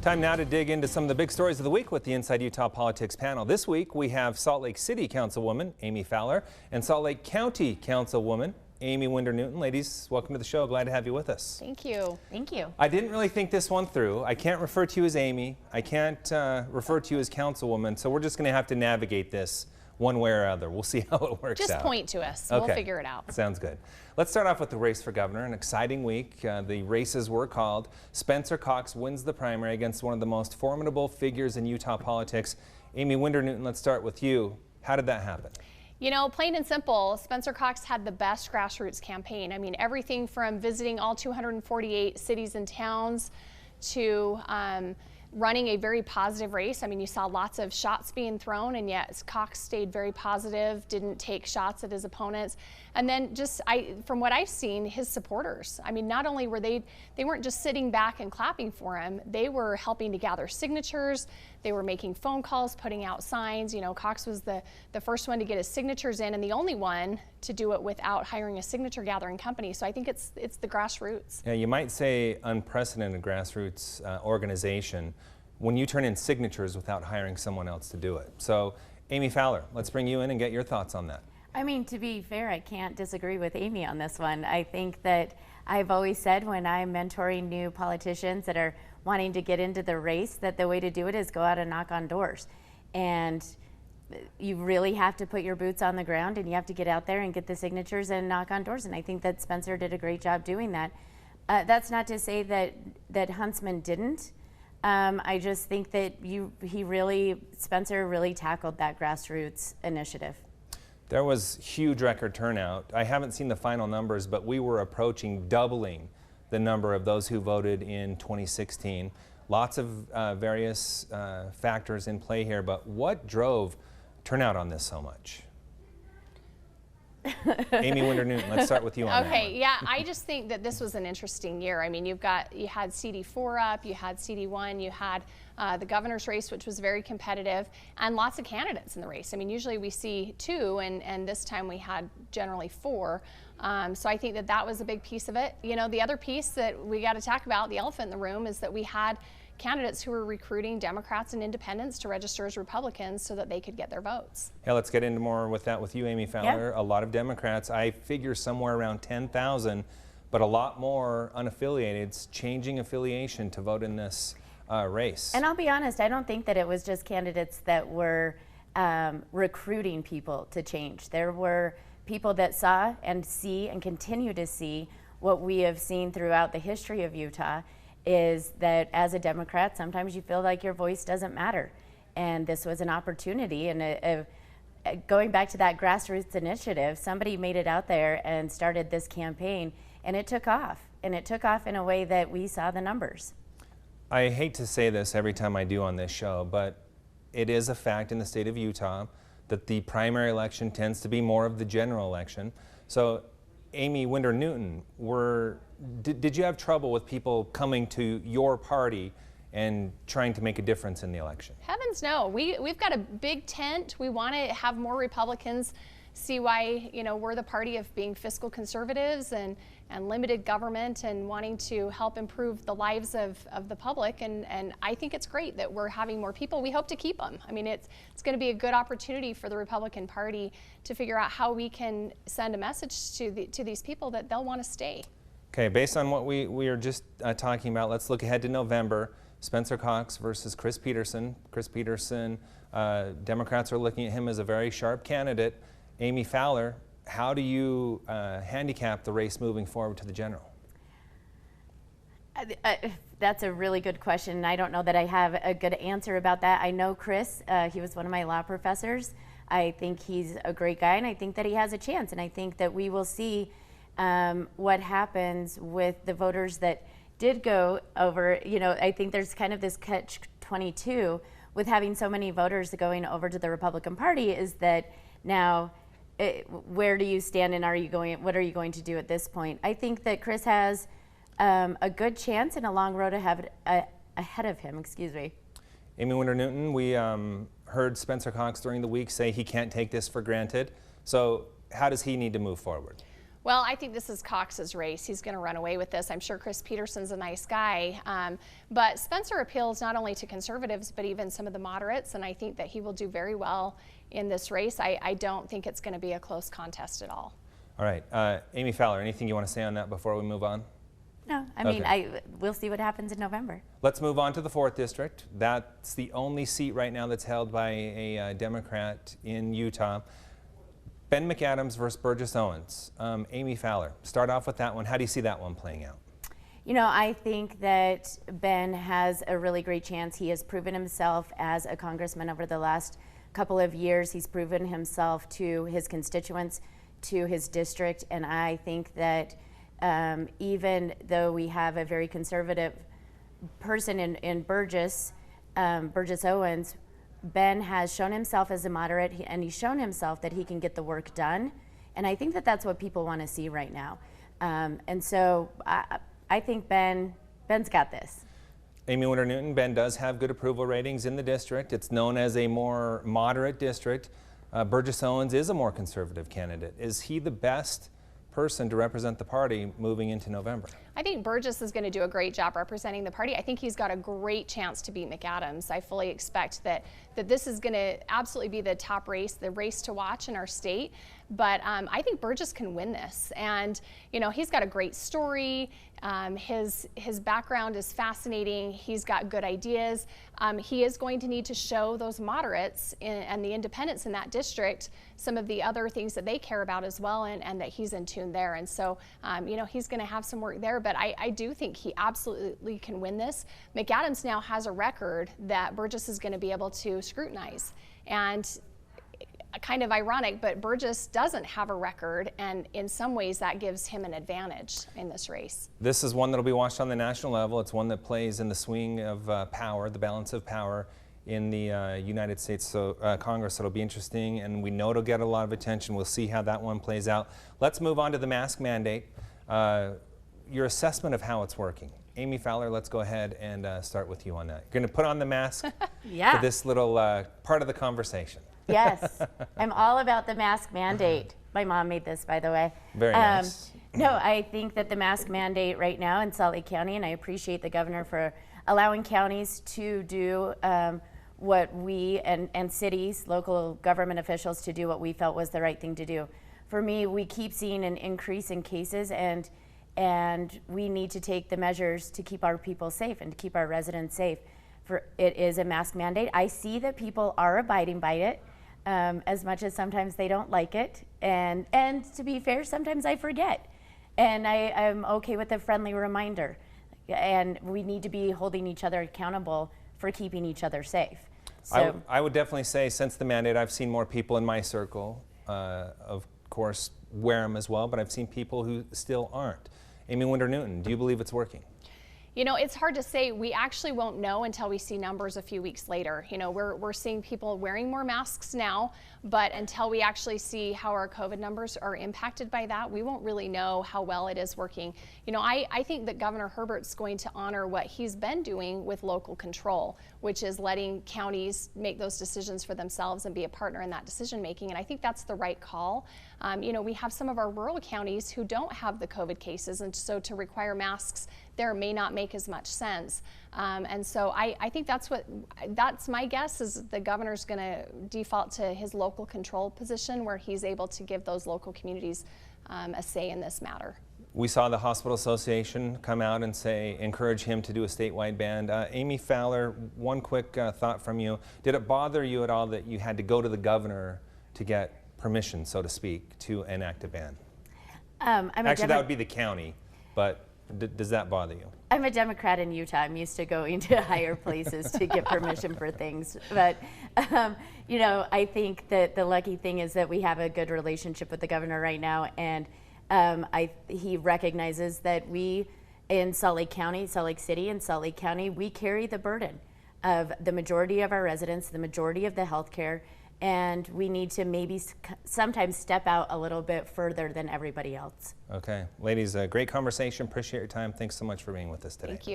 Time now to dig into some of the big stories of the week with the Inside Utah Politics panel. This week we have Salt Lake City Councilwoman Amy Fowler and Salt Lake County Councilwoman Amy Winder-Newton. Ladies, welcome to the show. Glad to have you with us. Thank you. Thank you. I didn't really think this one through. I can't refer to you as Amy. I can't refer to you as Councilwoman, so we're just going to have to navigate this one way or other. We'll see how it works out. Just point to us. Okay. We'll figure it out. Sounds good. Let's start off with the race for governor. An exciting week. The races were called. Spencer Cox wins the primary against one of the most formidable figures in Utah politics. Amy Winder-Newton, let's start with you. How did that happen? You know, plain and simple, Spencer Cox had the best grassroots campaign. I mean, everything from visiting all 248 cities and towns to running a very positive race. I mean, you saw lots of shots being thrown, and yet Cox stayed very positive, didn't take shots at his opponents. And then just, from what I've seen, his supporters. I mean, not only were they weren't just sitting back and clapping for him, they were helping to gather signatures. They were making phone calls, putting out signs. You know, Cox was the first one to get his signatures in and the only one to do it without hiring a signature gathering company. So I think it's the grassroots. Yeah, you might say unprecedented grassroots organization when you turn in signatures without hiring someone else to do it. So, Amy Fowler, let's bring you in and get your thoughts on that. I mean, to be fair, I can't disagree with Amy on this one. I think that I've always said when I'm mentoring new politicians that are wanting to get into the race that the way to do it is go out and knock on doors. And you really have to put your boots on the ground and you have to get out there and get the signatures and knock on doors. And I think that Spencer did a great job doing that. That's not to say that Huntsman didn't. I just think that Spencer really tackled that grassroots initiative. There was huge record turnout. I haven't seen the final numbers, but we were approaching doubling the number of those who voted in 2016. Lots of various factors in play here, but what drove turnout on this so much? Amy Winder-Newton, let's start with you on that one. Okay, yeah, I just think that this was an interesting year. I mean, you had CD4 up, you had CD1, you had the governor's race, which was very competitive, and lots of candidates in the race. I mean, usually we see 2, and this time we had generally 4. So I think that was a big piece of it. You know, the other piece that we got to talk about, the elephant in the room, is that we had candidates who were recruiting Democrats and independents to register as Republicans so that they could get their votes. Yeah, let's get into more with that with you, Amy Fowler. Yeah. A lot of Democrats, I figure somewhere around 10,000, but a lot more unaffiliated, changing affiliation to vote in this race. And I'll be honest, I don't think that it was just candidates that were recruiting people to change. There were people that saw and see and continue to see what we have seen throughout the history of Utah, is that as a Democrat, sometimes you feel like your voice doesn't matter. And this was an opportunity, and going back to that grassroots initiative, somebody made it out there and started this campaign, and it took off. And it took off in a way that we saw the numbers. I hate to say this every time I do on this show, but it is a fact in the state of Utah that the primary election tends to be more of the general election. So, Amy Winder-Newton, did you have trouble with people coming to your party and trying to make a difference in the election? Heavens no. We've got a big tent. We want to have more Republicans see why, you know, we're the party of being fiscal conservatives and limited government and wanting to help improve the lives of the public. And I think it's great that we're having more people. We hope to keep them. I mean, it's going to be a good opportunity for the Republican Party to figure out how we can send a message to these people that they'll want to stay. Okay, based on what we are just talking about, let's look ahead to November. Spencer Cox versus Chris Peterson. Chris Peterson, Democrats are looking at him as a very sharp candidate. Amy Fowler, how do you handicap the race moving forward to the general? That's a really good question. I don't know that I have a good answer about that. I know Chris, he was one of my law professors. I think he's a great guy, and I think that he has a chance. And I think that we will see what happens with the voters that did go over. You know, I think there's kind of this catch-22 with having so many voters going over to the Republican Party, is that now where do you stand, and what are you going to do at this point? I think that Chris has a good chance and a long road ahead of him. Excuse me. Amy Winder-Newton, we heard Spencer Cox during the week say he can't take this for granted. So how does he need to move forward? Well, I think this is Cox's race. He's going to run away with this. I'm sure Chris Peterson's a nice guy. But Spencer appeals not only to conservatives, but even some of the moderates. And I think that he will do very well in this race. I don't think it's going to be a close contest at all. All right. Amy Fowler, anything you want to say on that before we move on? No, I mean, we'll see what happens in November. Let's move on to the 4th District. That's the only seat right now that's held by a Democrat in Utah. Ben McAdams versus Burgess Owens. Amy Fowler, start off with that one. How do you see that one playing out? You know, I think that Ben has a really great chance. He has proven himself as a congressman over the last couple of years. He's proven himself to his constituents, to his district, and I think that even though we have a very conservative person in Burgess Owens, Ben has shown himself as a moderate, and he's shown himself that he can get the work done. And I think that that's what people want to see right now. And so I think Ben's got this. Amy Winter-Newton, Ben does have good approval ratings in the district. It's known as a more moderate district. Burgess Owens is a more conservative candidate. Is he the best person to represent the party moving into November? I think Burgess is going to do a great job representing the party. I think he's got a great chance to beat McAdams. I fully expect that this is going to absolutely be the top race, the race to watch in our state. But I think Burgess can win this. And, you know, he's got a great story. His background is fascinating. He's got good ideas. He is going to need to show those moderates and the independents in that district some of the other things that they care about as well, and that he's in tune there. And so, you know, he's going to have some work there. But I do think he absolutely can win this. McAdams now has a record that Burgess is going to be able to scrutinize. And kind of ironic, but Burgess doesn't have a record, and in some ways that gives him an advantage in this race. This is one that will be watched on the national level. It's one that plays in the swing of power, the balance of power in the United States Congress. It'll be interesting, and we know it'll get a lot of attention. We'll see how that one plays out. Let's move on to the mask mandate. Your assessment of how it's working. Amy Fowler, let's go ahead and start with you on that. You're going to put on the mask for this little part of the conversation. Yes, I'm all about the mask mandate. My mom made this, by the way. Very nice. No, I think that the mask mandate right now in Salt Lake County, and I appreciate the governor for allowing counties to do what we and cities, local government officials, to do what we felt was the right thing to do. For me, we keep seeing an increase in cases, and we need to take the measures to keep our people safe and to keep our residents safe. It is a mask mandate. I see that people are abiding by it. As much as sometimes they don't like it, and to be fair, sometimes I forget, and I'm okay with a friendly reminder, and we need to be holding each other accountable for keeping each other safe. So I would definitely say since the mandate, I've seen more people in my circle, of course, wear them as well, but I've seen people who still aren't. Amy Winter-Newton, do you believe it's working? You know, it's hard to say. We actually won't know until we see numbers a few weeks later. You know, we're seeing people wearing more masks now, but until we actually see how our COVID numbers are impacted by that, we won't really know how well it is working. You know, I think that Governor Herbert's going to honor what he's been doing with local control, which is letting counties make those decisions for themselves and be a partner in that decision making. And I think that's the right call. You know, we have some of our rural counties who don't have the COVID cases, and so to require masks there may not make as much sense. And so I think that's my guess, is the governor's going to default to his local control position, where he's able to give those local communities a say in this matter. We saw the Hospital Association come out and encourage him to do a statewide ban. Amy Fowler, one quick thought from you. Did it bother you at all that you had to go to the governor to get permission, so to speak, to enact a ban? Actually, that would be the county, but does that bother you? I'm a Democrat in Utah. I'm used to going to higher places to get permission for things. But, you know, I think that the lucky thing is that we have a good relationship with the governor right now. And he recognizes that we in Salt Lake County, Salt Lake City and Salt Lake County, we carry the burden of the majority of our residents, the majority of the healthcare, and we need to maybe sometimes step out a little bit further than everybody else. Okay. Ladies, great conversation. Appreciate your time. Thanks so much for being with us today. Thank you.